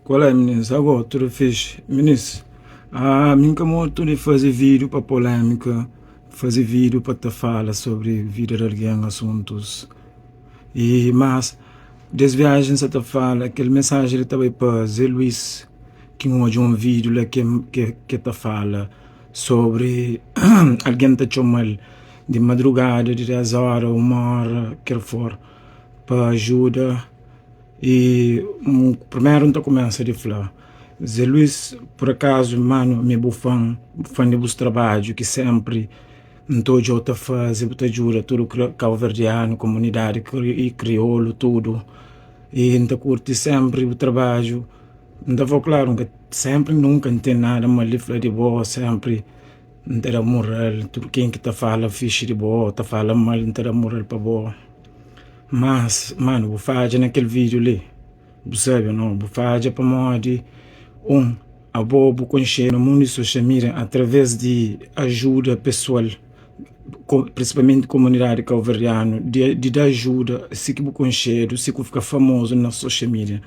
Qual é, ministro? Agora, tudo fixe. Ministro, mim como tu fazer vídeo para polêmica, fazer vídeo para te falar sobre vida de alguém, assuntos. Mas, das viagens você te fala, aquele mensagem ele também para Zé Luiz, que hoje um vídeo lá que te fala sobre alguém te chama de madrugada, de 10 horas, 1 hora, que for, para ajuda. E primeiro não começa a falar. Zé Luiz, por acaso, mano, meu fã de bus trabalho, que sempre estou a fazer, te ajuda, tudo calverdiano, comunidade e crioulo, tudo. E não curte sempre o trabalho. Não vou claro que sempre nunca tem nada mal de boa, sempre não terá moral. Tudo quem que te fala fixe de boa, te fala mal, não terá moral para boa. Mas, mano, vou fazer naquele vídeo ali. Sabe, não? Vou fazer para modo a bobo conhecer no mundo social media através de ajuda pessoal, principalmente comunidade calvariana, de dar ajuda, se que vou conhecer, se que fica famoso na social media.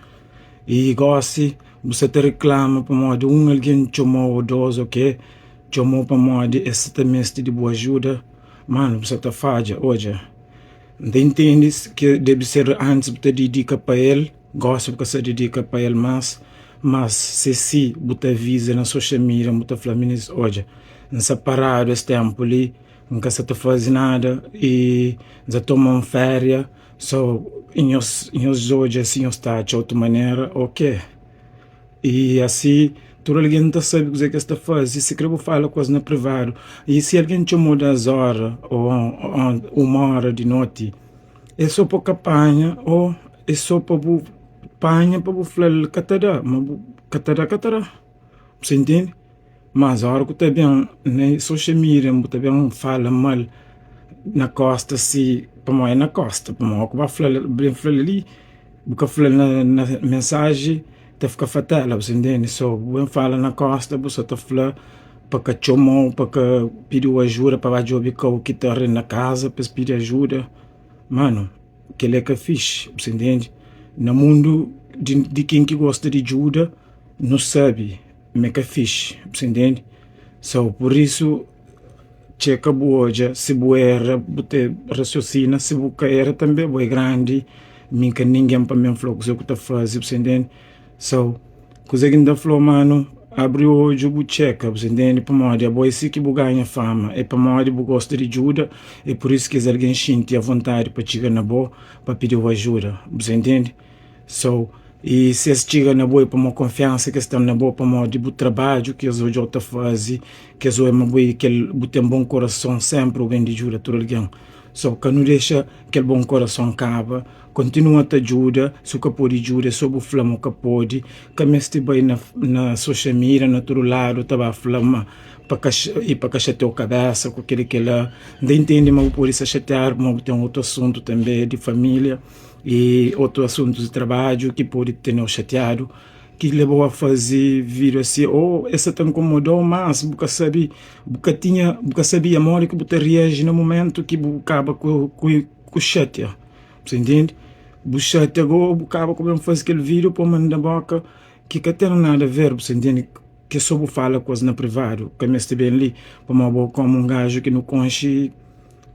E goste, você te reclama para modo alguém chamou ou dois, ok? Chamou para modo esse também de boa ajuda, mano, você te faz hoje. Entende que deve ser antes de dedicar para ele, gosto que você dedica para ele mas se você avisa na social media, você fala, ministro, hoje, não se parado esse tempo ali, nunca se faz nada e já toma férias, em os hoje assim está de outra maneira, ok. E assim, todo alguém não sabe o que está fazendo. Se quer falar coisa no privado, e se alguém te muda as horas, ou 1 hora de noite, é só para campanha, ou é só para panha para falar catara. Você entende? Mas a hora que está bem, na social media, está bem, fala mal na costa, se para mim é na costa, para mim, que vai falar ali, porque falar na mensagem, tá fica fatal, você entende? Só, quando fala na costa, você tá falando para que chamou, para que pediu ajuda, para jogar o que está na casa, para pedir ajuda. Mano, que é que é fixe, você entende? No mundo de quem que gosta de ajuda, não sabe, mas que é fixe, você entende? Só, por isso, checa boa, se boa era, você raciocina, se boa era também, boa é grande, nunca ninguém para mim falou que eu estou fazendo, você entende? So, coisa que ainda falou, mano, abre o olho, bu checa, você entende? Para modo, a boa é que bu ganha fama, é para modo, bu gosta de ajuda, é por isso que alguém sente a vontade para chegar na boa, para pedir ajuda, você entende? So, e se eles chegam na boa para uma confiança que estão na boa para uma de trabalho que eles hoje estão fazendo, que eles uma boa que ele tem um bom coração sempre o bem de ajuda todo alguém. Só que não deixa aquele bom coração acaba, continua a te ajuda, se o que pode ajuda, sob o flama que pode, que mestre bem na social media, na outro lado, estava a flama para que chatear a cabeça com aquele que lá, não entende, mas por isso chatear, mas tem outro assunto também de família e outro assunto de trabalho que pode ter chateado, que levou a fazer vídeo assim, essa te incomodou, mas porque sabia a hora que você reage no momento que acaba com chateia, você entende? O chateia agora, acaba com fazer aquele vídeo para mandar boca, que não tem nada a ver, você entende? Que só fala coisa na privado, que me bem ali, para uma boa como um gajo que não conhece,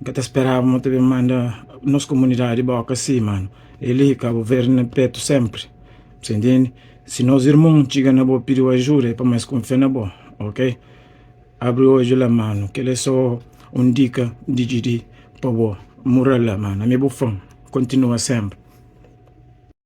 que te esperava, mas também manda nossa comunidade boca assim, mano. Ele acaba ver no peito sempre, você entende? Se nós irmãos chegam na boa pedir ajuda, é para mais confiar na boa, ok? Abre hoje lá, mano, que ele é só dica de para boa. Moral lá, mano, é meu fã, continua sempre.